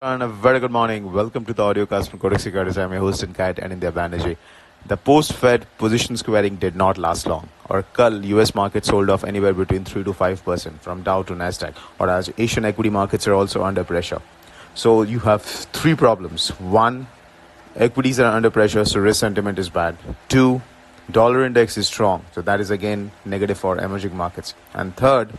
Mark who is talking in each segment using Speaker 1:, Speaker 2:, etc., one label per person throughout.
Speaker 1: And a very good morning. Welcome to the audio cast from Kotak Securities. I'm your host and guide, Anindya Bannerjee. The post-Fed position squaring did not last long. Or kal, US markets sold off anywhere between 3 to 5% from Dow to Nasdaq. Or as Asian equity markets are also under pressure. So you have three problems. One, equities are under pressure, so risk sentiment is bad. Two, dollar index is strong, so that is again negative for emerging markets. And third,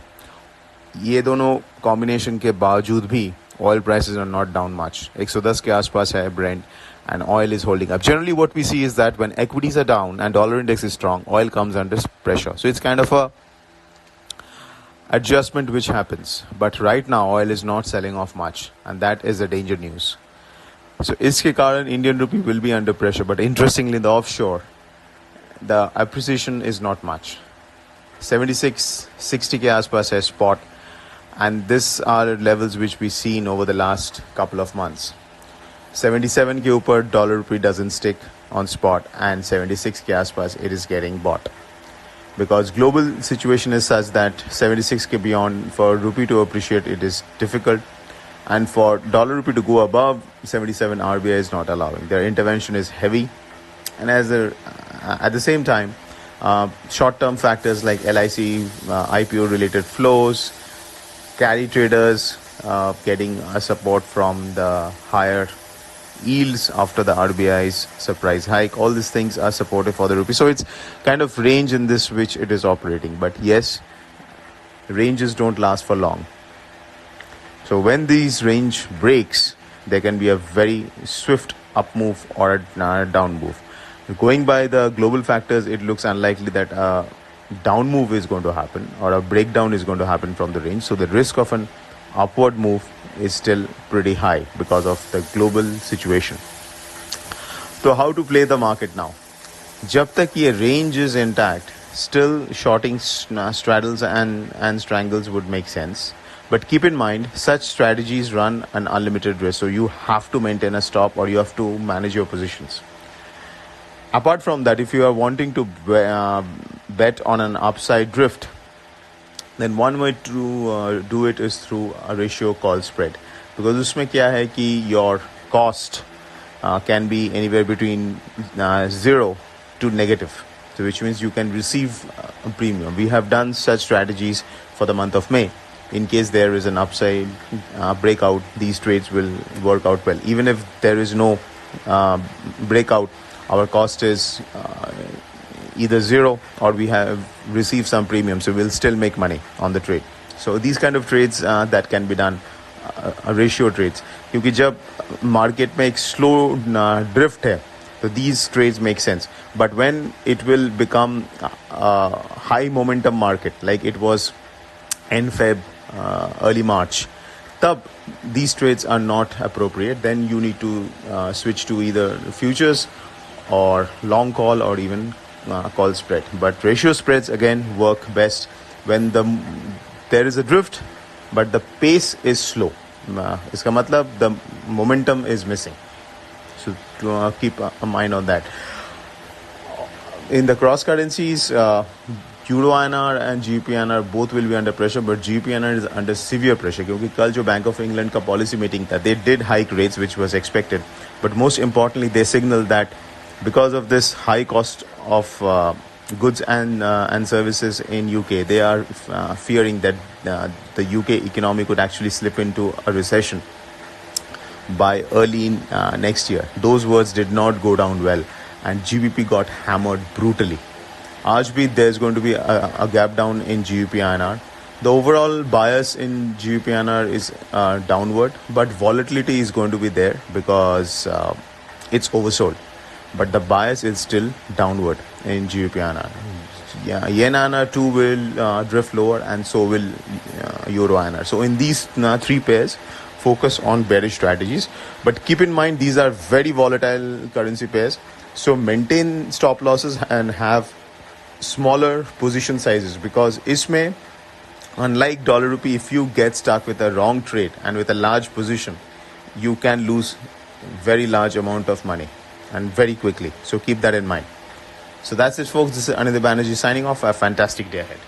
Speaker 1: ये दोनों combination के बावजूद भी oil prices are not down much. 110 के आसपास है Brent and oil is holding up. Generally what we see is that when equities are down and dollar index is strong, oil comes under pressure. So it's kind of a adjustment which happens. But right now oil is not selling off much and that is the danger news. So इसके कारण Indian rupee will be under pressure. But interestingly in the offshore, the appreciation is not much. 76-60 के आसपास है spot. And these are levels which we've seen over the last couple of months. 77 के ऊपर dollar rupee doesn't stick on spot and 76 के आसपास it is getting bought. Because global situation is such that 76 के beyond for rupee to appreciate it is difficult. And for dollar rupee to go above 77, RBI is not allowing. Their intervention is heavy. And at the same time, short-term factors like LIC, IPO related flows, carry traders getting support from the higher yields after the RBI's surprise hike. All these things are supportive for the rupee. So it's kind of range in this which it is operating. But yes, ranges don't last for long. So when these range breaks, there can be a very swift up move or a down move. Going by the global factors, it looks unlikely that a down move is going to happen or a breakdown is going to happen from the range. So the risk of an upward move is still pretty high because of the global situation. So how to play the market now? जब तक ये range is intact, still shorting straddles and strangles would make sense. But keep in mind, such strategies run an unlimited risk. So you have to maintain a stop or you have to manage your positions. Apart from that, if you are wanting to bet on an upside drift, then one way to do it is through a ratio call spread. Because उसमें क्या है कि your cost can be anywhere between 0 to negative. So which means you can receive a premium. We have done such strategies for the month of May. In case there is an upside breakout, these trades will work out well. Even if there is no breakout, our cost is either zero or we have received some premium, so we'll still make money on the trade. So these kind of trades that can be done, ratio trades. क्योंकि जब market में एक slow drift है, so these trades make sense. But when it will become a high momentum market, like it was end Feb, early March, tab these trades are not appropriate. Then you need to switch to either futures or long call or even call spread. But ratio spreads again work best when there is a drift but the pace is slow. इसका मतलब the momentum is missing. So to keep a mind on that. In the cross currencies, Euro INR and GBP INR both will be under pressure, but GBP INR is under severe pressure क्योंकि कल जो Bank of England का policy meeting था, they did hike rates which was expected, but most importantly they signaled that because of this high cost of goods and services in UK, they are fearing that the UK economy could actually slip into a recession by early next year. Those words did not go down well and GBP got hammered brutally. आज भी there's going to be a gap down in GBP INR. The overall bias in GBP INR is downward, but volatility is going to be there because it's oversold. But the bias is still downward in GBP INR. Yen INR too will drift lower and so will Euro INR. So in these three pairs, focus on bearish strategies. But keep in mind, these are very volatile currency pairs. So maintain stop losses and have smaller position sizes because isme, unlike dollar rupee, if you get stuck with a wrong trade and with a large position, you can lose very large amount of money and very quickly. So keep that in mind. So that's it, folks. This is Anindya Bannerjee signing off. A fantastic day ahead.